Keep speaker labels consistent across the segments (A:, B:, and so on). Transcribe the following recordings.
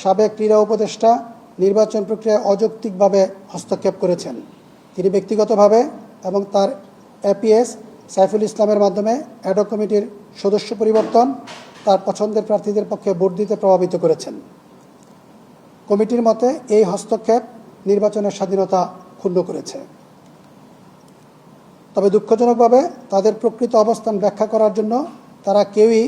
A: সাবেক ক্রীড়া উপদেষ্টা নির্বাচন প্রক্রিয়ায় অযৌক্তিকভাবে হস্তক্ষেপ করেছেন। তিনি ব্যক্তিগতভাবে এবং তার এপিএস সাইফুল ইসলামের মাধ্যমে অ্যাডহক কমিটির সদস্য পরিবর্তন, তার পছন্দের প্রার্থীদের পক্ষে ভোট দিতে প্রভাবিত করেছেন। কমিটির মতে এই হস্তক্ষেপ নির্বাচনের স্বাধীনতা ক্ষুণ্ণ করেছে। তবে দুঃখজনকভাবে তাদের প্রকৃত অবস্থান ব্যাখ্যা করার জন্য তারা কেউই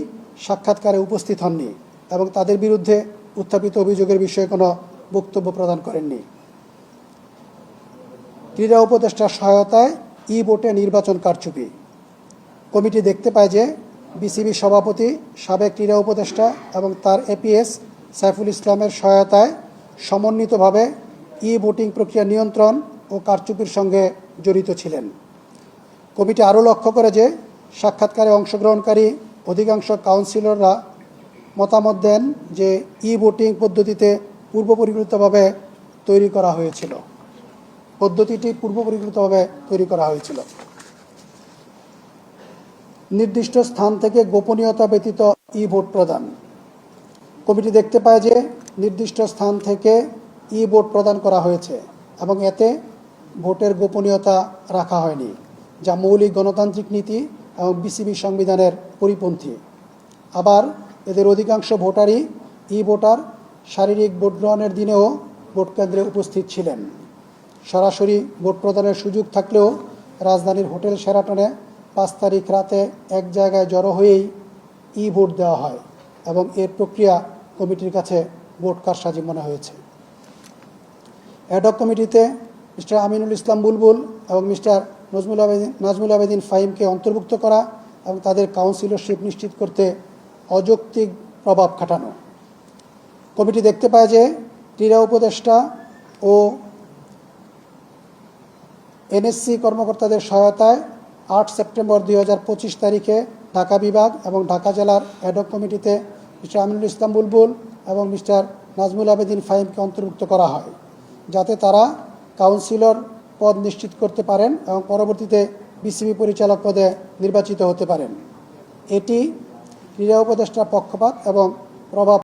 A: সাক্ষাৎকারে উপস্থিত হননি এবং তাদের বিরুদ্ধে উত্থাপিত অভিযোগের বিষয়ে কোনো বক্তব্য প্রদান করেননি। ক্রীড়া উপদেষ্টার সহায়তায় ভোটে নির্বাচন কারচুপি। কমিটি দেখতে পায় যে বিসিবি সভাপতি, সাবেক ক্রীড়া উপদেষ্টা এবং তার এপিএস সাইফুল ইসলামের সহায়তায় সমন্বিতভাবে ভোটিং প্রক্রিয়া নিয়ন্ত্রণ ও কারচুপির সঙ্গে জড়িত ছিলেন। কমিটি আরও লক্ষ্য করে যে সাক্ষাৎকারে অংশগ্রহণকারী অধিকাংশ কাউন্সিলররা মতামত দেন যে ভোটিং পদ্ধতিতে পূর্বপরিকল্পিতভাবে তৈরি করা হয়েছিল। নির্দিষ্ট স্থান থেকে গোপনীয়তা ব্যতীত ভোট প্রদান। কমিটি দেখতে পায় যে নির্দিষ্ট স্থান থেকে ভোট প্রদান করা হয়েছে এবং এতে ভোটের গোপনীয়তা রাখা হয়নি, যা মৌলিক গণতান্ত্রিক নীতি এবং বিসিবি সংবিধানের পরিপন্থী। আবার এদের অধিকাংশ ভোটারই ভোটার শারীরিক ভোট গ্রহণের দিনেও ভোট কেন্দ্রে উপস্থিত ছিলেন। সরাসরি ভোট প্রদানের সুযোগ থাকলেও রাজধানীর হোটেল শেরাটনে 5 তারিখ রাতে এক জায়গায় জড়ো হয়েই ভোট দেওয়া হয় এবং এর প্রক্রিয়া কমিটির কাছে ভোট কারসাজি মনে হয়েছে। অ্যাডহক কমিটিতে মিস্টার আমিনুল ইসলাম বুলবুল এবং মিস্টার নাজমুল আবেদিন ফাহিমকে অন্তর্ভুক্ত করা এবং তাদের কাউন্সিলরশিপ নিশ্চিত করতে অযৌক্তিক প্রভাব খাটানো। কমিটি দেখতে পায় যে ক্রীড়া উপদেষ্টা ও এনএসসি কর্মকর্তাদের সহায়তায় 8 সেপ্টেম্বর 2025 তারিখে ঢাকা বিভাগ এবং ঢাকা জেলার অ্যাডহক কমিটিতে মিস্টার আমিনুল ইসলাম বুলবুল এবং মিস্টার নাজমুল আবেদিন ফাহিমকে অন্তর্ভুক্ত করা হয়, যাতে তারা কাউন্সিলর পদ নিশ্চিত করতে পারেন এবং পরবর্তীতে বিসিবি পরিচালক পদে নির্বাচিত হতে পারেন। এটি ক্রীড়া উপদেষ্টার পক্ষপাত এবং প্রভাব